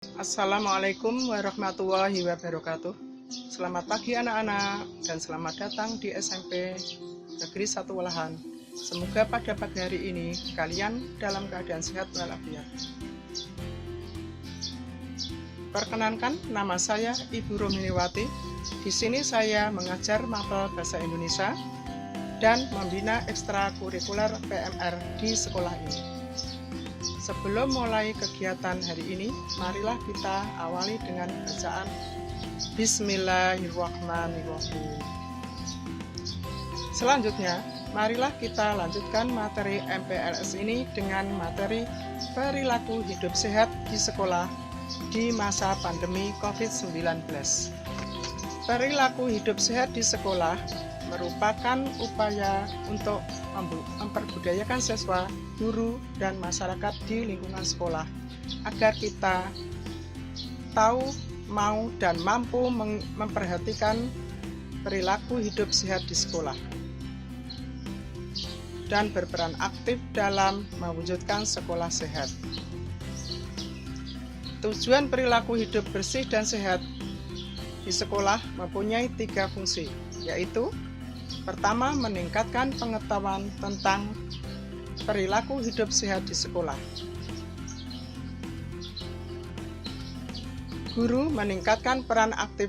Assalamualaikum warahmatullahi wabarakatuh. Selamat pagi anak-anak dan selamat datang di SMP Negeri 1 Walahan. Semoga pada pagi hari ini kalian dalam keadaan sehat walafiat. Perkenankan, nama saya Ibu Rominiwati. Di sini saya mengajar mapel bahasa Indonesia dan membina ekstrakurikuler PMR di sekolah ini. Sebelum mulai kegiatan hari ini, marilah kita awali dengan bacaan Bismillahirrahmanirrahim. Selanjutnya, marilah kita lanjutkan materi MPLS ini dengan materi perilaku hidup sehat di sekolah di masa pandemi COVID-19. Perilaku hidup sehat di sekolah merupakan upaya untuk memperbudayakan siswa, guru, dan masyarakat di lingkungan sekolah agar kita tahu, mau, dan mampu memperhatikan perilaku hidup sehat di sekolah dan berperan aktif dalam mewujudkan sekolah sehat. Tujuan perilaku hidup bersih dan sehat di sekolah mempunyai 3 fungsi, yaitu pertama, meningkatkan pengetahuan tentang perilaku hidup sehat di sekolah. Guru meningkatkan peran aktif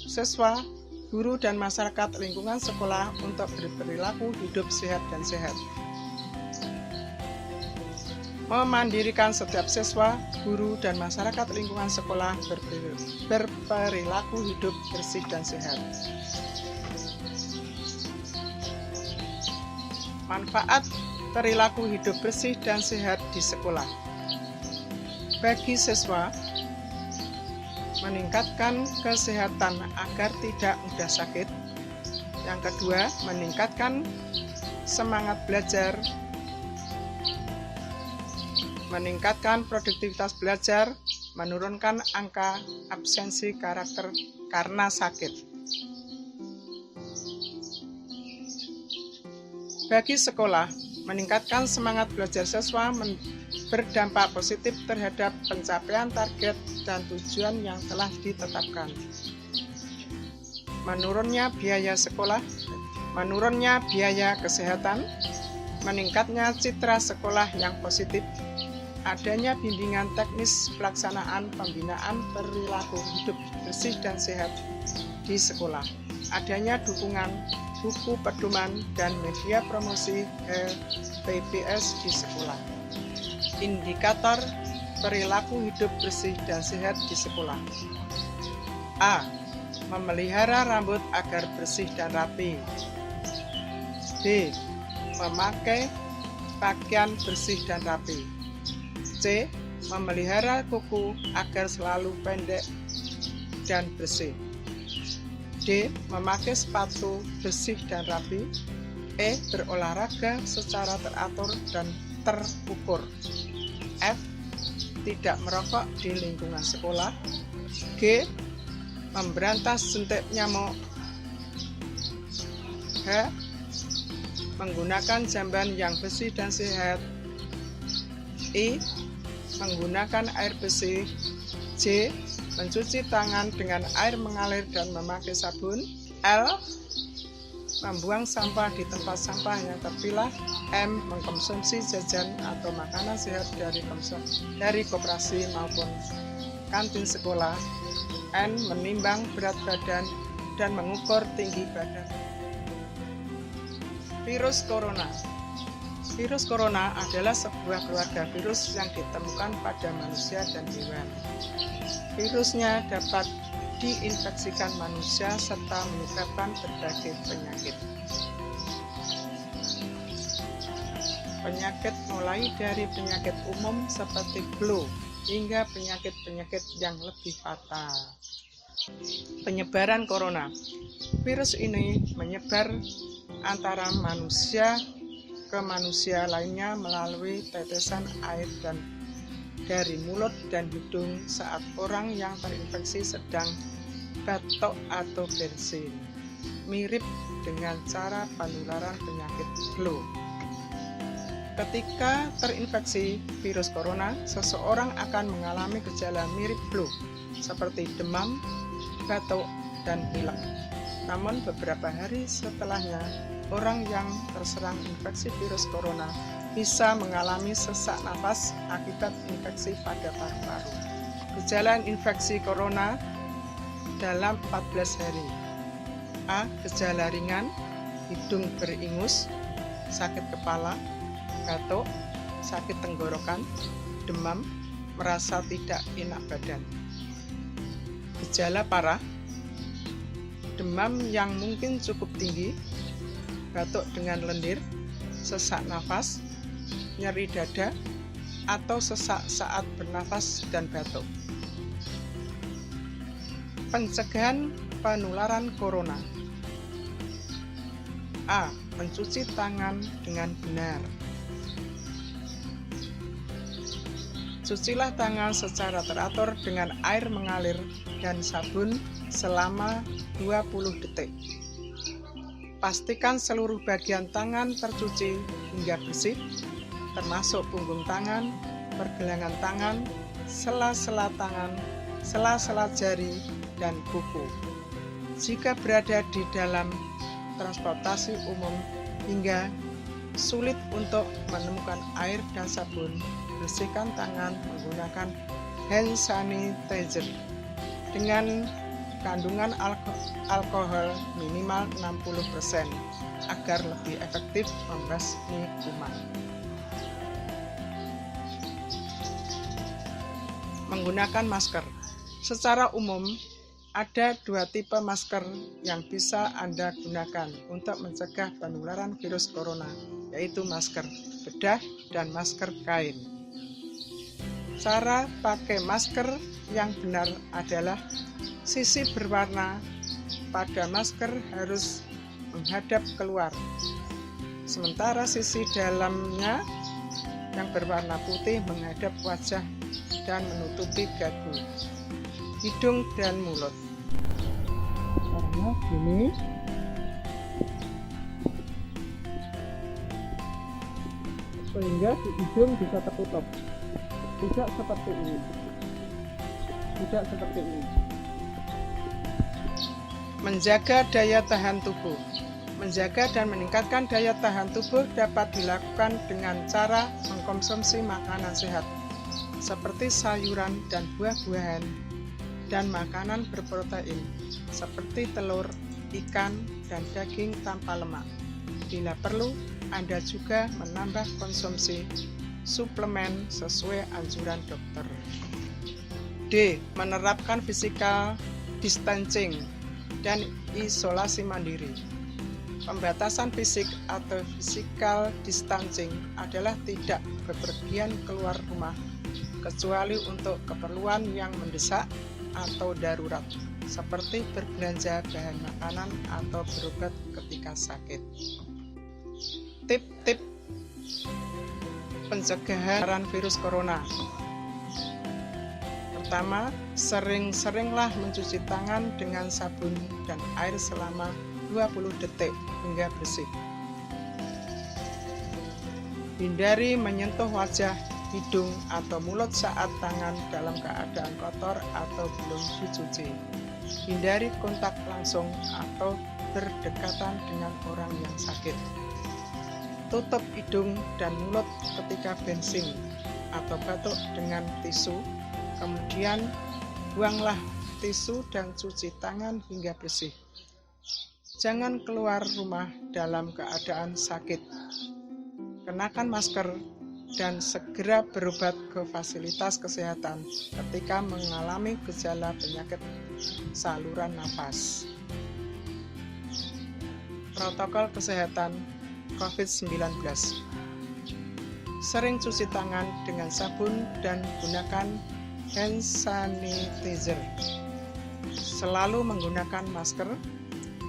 siswa, guru, dan masyarakat lingkungan sekolah untuk berperilaku hidup sehat dan sehat. Memandirikan setiap siswa, guru, dan masyarakat lingkungan sekolah berperilaku hidup bersih dan sehat. Manfaat perilaku hidup bersih dan sehat di sekolah. Bagi siswa, meningkatkan kesehatan agar tidak mudah sakit. Yang kedua, meningkatkan semangat belajar, meningkatkan produktivitas belajar, menurunkan angka absensi karakter karena sakit. Bagi sekolah, meningkatkan semangat belajar siswa berdampak positif terhadap pencapaian target dan tujuan yang telah ditetapkan. Menurunnya biaya sekolah, menurunnya biaya kesehatan, meningkatnya citra sekolah yang positif, adanya bimbingan teknis pelaksanaan pembinaan perilaku hidup bersih dan sehat di sekolah, adanya dukungan buku pedoman dan media promosi LPPS di sekolah. Indikator perilaku hidup bersih dan sehat di sekolah. A. Memelihara rambut agar bersih dan rapi. B. Memakai pakaian bersih dan rapi. C. Memelihara kuku agar selalu pendek dan bersih. D. Memakai sepatu bersih dan rapi. E. Berolahraga secara teratur dan terukur. F. Tidak merokok di lingkungan sekolah. G. Memberantas suntik nyamuk. H. Menggunakan jamban yang bersih dan sehat. I. Menggunakan air bersih. J. Mencuci tangan dengan air mengalir dan memakai sabun. L. Membuang sampah di tempat sampah yang terpilah. M. Mengkonsumsi jajan atau makanan sehat dari koperasi maupun kantin sekolah. N. Menimbang berat badan dan mengukur tinggi badan. Virus corona. Virus corona adalah sebuah keluarga virus yang ditemukan pada manusia dan hewan. Virusnya dapat diinfeksikan manusia serta menyebabkan berbagai penyakit. Penyakit mulai dari penyakit umum seperti flu hingga penyakit-penyakit yang lebih fatal. Penyebaran corona. Virus ini menyebar antara manusia ke manusia lainnya melalui tetesan air dan dari mulut dan hidung saat orang yang terinfeksi sedang batuk atau bersin, mirip dengan cara penularan penyakit flu. Ketika terinfeksi virus corona, seseorang akan mengalami gejala mirip flu, seperti demam, batuk, dan pilek. Namun beberapa hari setelahnya, orang yang terserang infeksi virus corona bisa mengalami sesak nafas akibat infeksi pada paru-paru. Gejala infeksi corona dalam 14 hari. A. Gejala ringan, hidung beringus, sakit kepala, batuk, sakit tenggorokan, demam, merasa tidak enak badan. Gejala parah, demam yang mungkin cukup tinggi, batuk dengan lendir, sesak nafas, nyeri dada, atau sesak saat bernafas dan batuk. Pencegahan penularan corona. A. Mencuci tangan dengan benar. Cucilah tangan secara teratur dengan air mengalir dan sabun selama 20 detik. Pastikan seluruh bagian tangan tercuci hingga bersih, termasuk punggung tangan, pergelangan tangan, sela-sela tangan, sela-sela jari, dan kuku. Jika berada di dalam transportasi umum hingga sulit untuk menemukan air dan sabun, bersihkan tangan menggunakan hand sanitizer dengan kandungan alkohol minimal 60% agar lebih efektif membasmi kuman. Menggunakan masker. Secara umum, ada dua tipe masker yang bisa Anda gunakan untuk mencegah penularan virus corona, yaitu masker bedah dan masker kain. Cara pakai masker yang benar adalah sisi berwarna pada masker harus menghadap keluar, sementara sisi dalamnya yang berwarna putih menghadap wajah dan menutupi dagu, hidung, dan mulut. Caranya gini. Sehingga di hidung bisa tertutup. Tidak seperti ini. Menjaga daya tahan tubuh. Menjaga dan meningkatkan daya tahan tubuh dapat dilakukan dengan cara mengkonsumsi makanan sehat, seperti sayuran dan buah-buahan, dan makanan berprotein, seperti telur, ikan, dan daging tanpa lemak. Bila perlu, Anda juga menambah konsumsi suplemen sesuai anjuran dokter. D. Menerapkan physical distancing dan isolasi mandiri. Pembatasan fisik atau physical distancing adalah tidak bepergian keluar rumah, kecuali untuk keperluan yang mendesak atau darurat, seperti berbelanja bahan makanan atau berobat ketika sakit. Tip-tip pencegahan virus corona. Pertama, sering-seringlah mencuci tangan dengan sabun dan air selama 20 detik hingga bersih. Hindari menyentuh wajah, hidung, atau mulut saat tangan dalam keadaan kotor atau belum dicuci. Hindari kontak langsung atau berdekatan dengan orang yang sakit. Tutup hidung dan mulut ketika bersin atau batuk dengan tisu, kemudian buanglah tisu dan cuci tangan hingga bersih. Jangan keluar rumah dalam keadaan sakit. Kenakan masker dan segera berobat ke fasilitas kesehatan ketika mengalami gejala penyakit saluran nafas. Protokol kesehatan COVID-19. Sering cuci tangan dengan sabun dan gunakan hand sanitizer. Selalu menggunakan masker.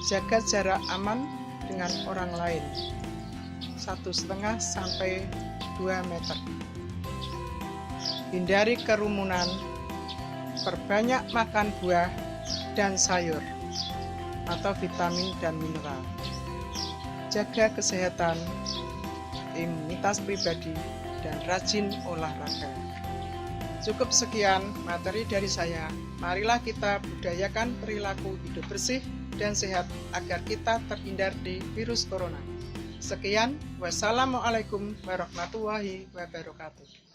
Jaga jarak aman dengan orang lain 1,5 sampai 2 meter. Hindari kerumunan. Perbanyak makan buah dan sayur atau vitamin dan mineral. Jaga kesehatan imunitas pribadi, dan rajin olahraga. Cukup sekian materi dari saya. Marilah kita budayakan perilaku hidup bersih dan sehat agar kita terhindar dari virus corona. Sekian, wassalamualaikum warahmatullahi wabarakatuh.